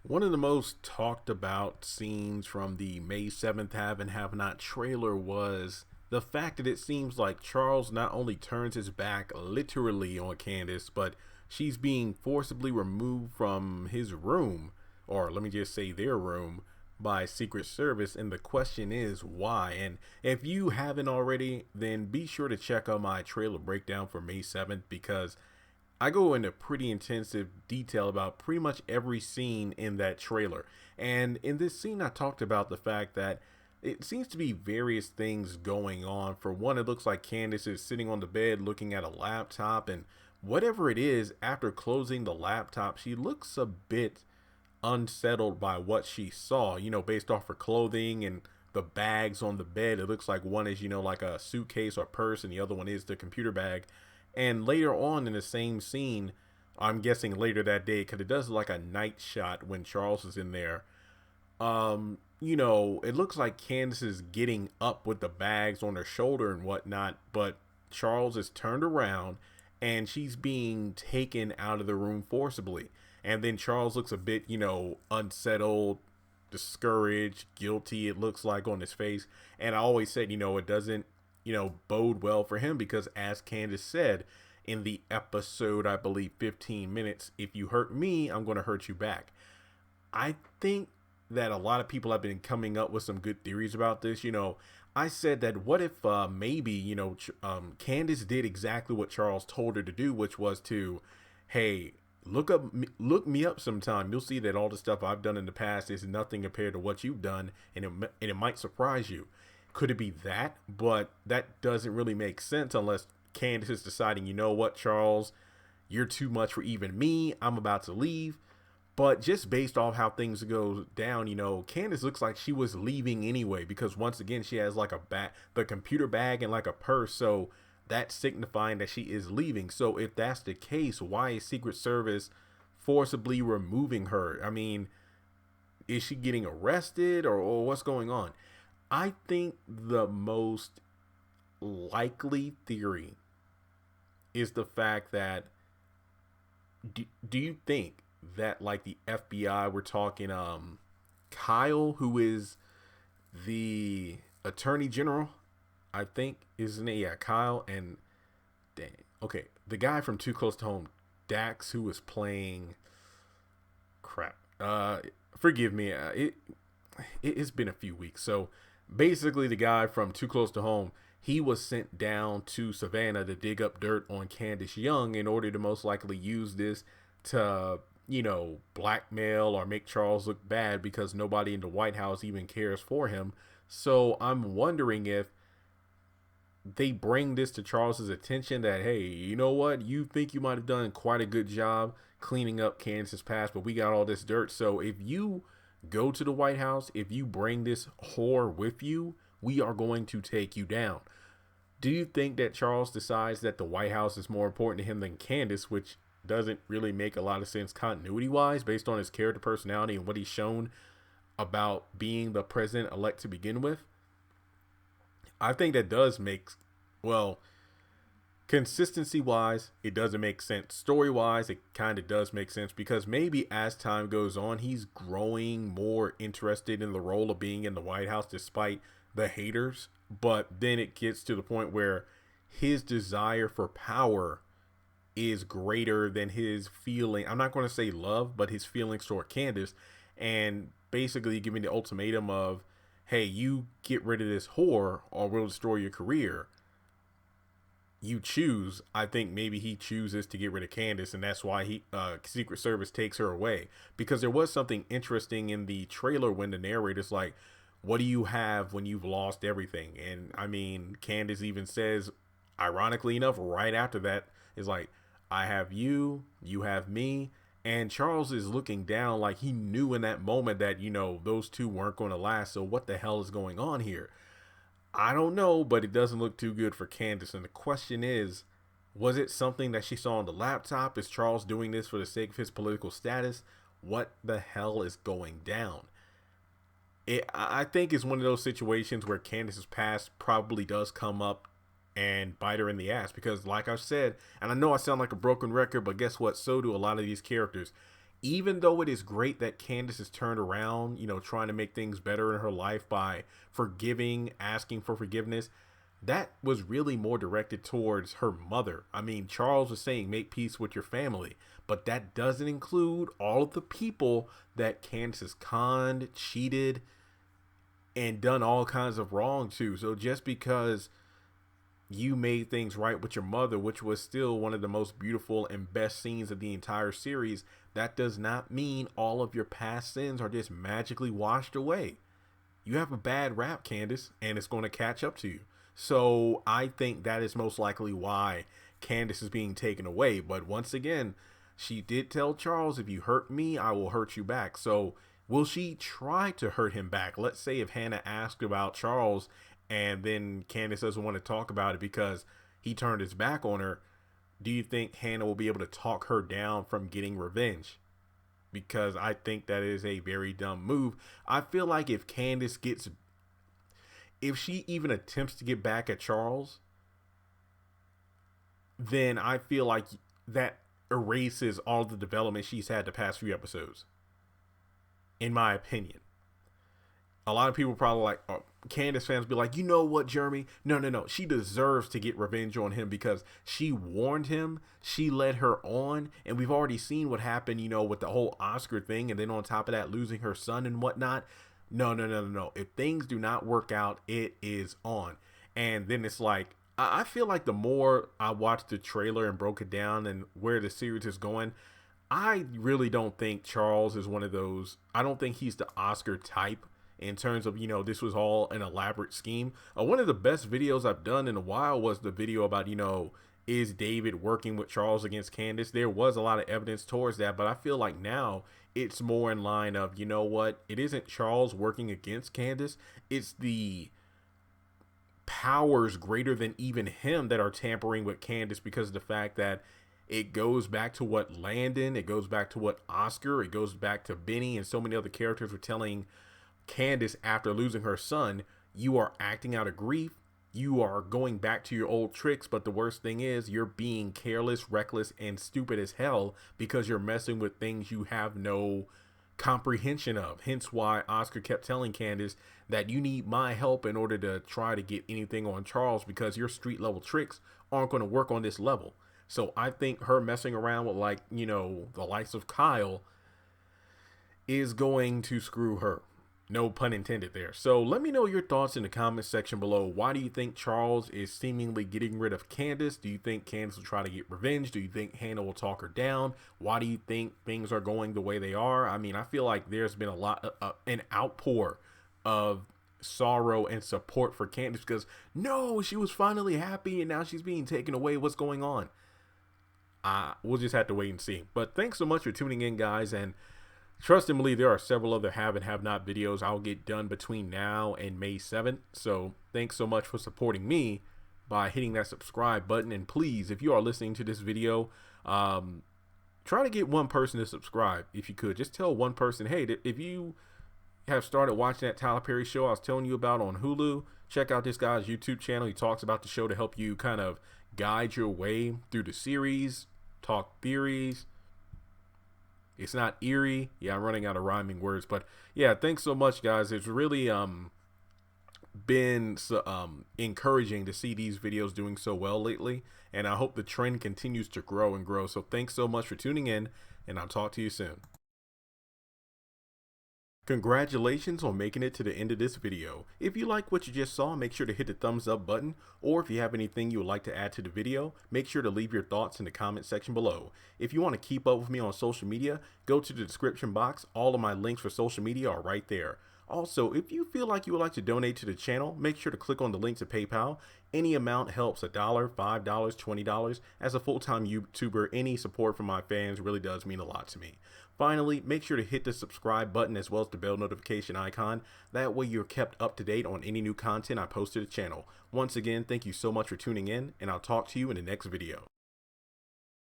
One of the most talked about scenes from the May 7th Have and Have Not trailer was the fact that it seems like Charles not only turns his back literally on Candace, but she's being forcibly removed from his room, or let me just say their room, by Secret Service. And the question is why? And if you haven't already, then be sure to check out my trailer breakdown for May 7th because I go into pretty intensive detail about pretty much every scene in that trailer. And in this scene, I talked about the fact that it seems to be various things going on. For one, it looks like Candace is sitting on the bed looking at a laptop, and whatever it is, after closing the laptop, she looks a bit unsettled by what she saw, based off her clothing and the bags on the bed. It looks like one is, like a suitcase or purse, and the other one is the computer bag. And later on in the same scene, I'm guessing later that day, because it does like a night shot when Charles is in there. It looks like Candace is getting up with the bags on her shoulder and whatnot, but Charles is turned around and she's being taken out of the room forcibly. And then Charles looks a bit, unsettled, discouraged, guilty, it looks like on his face. And I always said, it doesn't bode well for him because, as Candace said in the episode, I believe 15 minutes, if you hurt me, I'm going to hurt you back. I think that a lot of people have been coming up with some good theories about this. I said that what if maybe, Candace did exactly what Charles told her to do, which was to, hey, look me up sometime. You'll see that all the stuff I've done in the past is nothing compared to what you've done, and it might surprise you. Could it be that? But that doesn't really make sense unless Candace is deciding, you know what, Charles, you're too much for even me. I'm about to leave. But just based off how things go down, Candace looks like she was leaving anyway because once again, she has like the computer bag and like a purse. So that's signifying that she is leaving. So if that's the case, why is Secret Service forcibly removing her? I mean, is she getting arrested or what's going on? I think the most likely theory is the fact that do you think that like the FBI, we're talking Kyle, who is the attorney general, I think isn't it? Yeah, Kyle, and dang, okay, the guy from Too Close to Home, Dax, who was playing crap. Forgive me. It's been a few weeks, so basically the guy from Too Close to Home, he was sent down to Savannah to dig up dirt on Candace Young in order to most likely use this to, blackmail or make Charles look bad because nobody in the White House even cares for him. So I'm wondering if they bring this to Charles's attention that, hey, you know what? You think you might have done quite a good job cleaning up Candace's past, but we got all this dirt. So if you go to the White House, if you bring this whore with you, we are going to take you down. Do you think that Charles decides that the White House is more important to him than Candace, which doesn't really make a lot of sense continuity wise based on his character personality and what he's shown about being the president-elect to begin with? I think that does make, well, consistency wise, it doesn't make sense. Story wise, it kind of does make sense because maybe as time goes on, he's growing more interested in the role of being in the White House despite the haters. But then it gets to the point where his desire for power is greater than his feeling. I'm not going to say love, but his feelings toward Candace, and basically giving the ultimatum of, hey, you get rid of this whore or we'll destroy your career. You choose. I think maybe he chooses to get rid of Candace, and that's why Secret Service takes her away. Because there was something interesting in the trailer when the narrator's like, what do you have when you've lost everything? And I mean, Candace even says, ironically enough, right after that, is like, I have you, you have me. And Charles is looking down like he knew in that moment that, those two weren't going to last. So what the hell is going on here? I don't know, but it doesn't look too good for Candace. And the question is, was it something that she saw on the laptop? Is Charles doing this for the sake of his political status? What the hell is going down? I think it's one of those situations where Candace's past probably does come up and bite her in the ass because, like I've said, and I know I sound like a broken record, but guess what? So do a lot of these characters. even though it is great that Candace has turned around, trying to make things better in her life by forgiving, asking for forgiveness, that was really more directed towards her mother. I mean, Charles was saying make peace with your family, but that doesn't include all of the people that Candace has conned, cheated, and done all kinds of wrong to. So just because you made things right with your mother, which was still one of the most beautiful and best scenes of the entire series, that does not mean all of your past sins are just magically washed away. You have a bad rap, Candace, and it's going to catch up to you. So I think that is most likely why Candace is being taken away. But once again, she did tell Charles, if you hurt me, I will hurt you back. So will she try to hurt him back? Let's say if Hannah asked about Charles and then Candace doesn't want to talk about it because he turned his back on her. Do you think Hannah will be able to talk her down from getting revenge? Because I think that is a very dumb move. I feel like if she even attempts to get back at Charles, then I feel like that erases all the development she's had the past few episodes. In my opinion. A lot of people probably like, Candace fans be like, you know what, Jeremy? No. She deserves to get revenge on him because she warned him. She led her on. And we've already seen what happened, with the whole Oscar thing. And then on top of that, losing her son and whatnot. No. If things do not work out, it is on. And then it's like, I feel like the more I watched the trailer and broke it down and where the series is going, I really don't think Charles is one of those. I don't think he's the Oscar type in terms of, this was all an elaborate scheme. One of the best videos I've done in a while was the video about, is David working with Charles against Candace? There was a lot of evidence towards that, but I feel like now it's more in line of, you know what? It isn't Charles working against Candace. It's the powers greater than even him that are tampering with Candace because of the fact that it goes back to what Landon, it goes back to what Oscar, it goes back to Benny and so many other characters were telling Candace after losing her son. You are acting out of grief. You are going back to your old tricks. But the worst thing is you're being careless, reckless, and stupid as hell because you're messing with things you have no comprehension of. Hence why Oscar kept telling Candace that you need my help in order to try to get anything on Charles because your street level tricks aren't going to work on this level. So I think her messing around with the likes of Kyle is going to screw her. No pun intended there. So let me know your thoughts in the comment section below. Why do you think Charles is seemingly getting rid of Candace? Do you think Candace will try to get revenge? Do you think Hannah will talk her down? Why do you think things are going the way they are? I mean, I feel like there's been a lot, an outpour of sorrow and support for Candace because no, she was finally happy and now she's being taken away. What's going on? We'll just have to wait and see. But thanks so much for tuning in, guys, and trust and believe there are several other have and have not videos I'll get done between now and May 7th. So thanks so much for supporting me by hitting that subscribe button. And please, if you are listening to this video, try to get one person to subscribe. If you could, just tell one person, hey, if you have started watching that Tyler Perry show I was telling you about on Hulu, check out this guy's YouTube channel. He talks about the show to help you kind of guide your way through the series, talk theories. It's not eerie. Yeah, I'm running out of rhyming words, but yeah, thanks so much, guys. It's really been encouraging to see these videos doing so well lately, and I hope the trend continues to grow and grow. So thanks so much for tuning in, and I'll talk to you soon. Congratulations on making it to the end of this video. If you like what you just saw, make sure to hit the thumbs up button, or if you have anything you would like to add to the video, make sure to leave your thoughts in the comment section below. If you want to keep up with me on social media, go to the description box. All of my links for social media are right there. Also, if you feel like you would like to donate to the channel, make sure to click on the link to PayPal. Any amount helps. $1, $5, $20. As a full-time YouTuber, any support from my fans really does mean a lot to me. Finally, make sure to hit the subscribe button as well as the bell notification icon. That way you're kept up to date on any new content I post to the channel. Once again, thank you so much for tuning in, and I'll talk to you in the next video.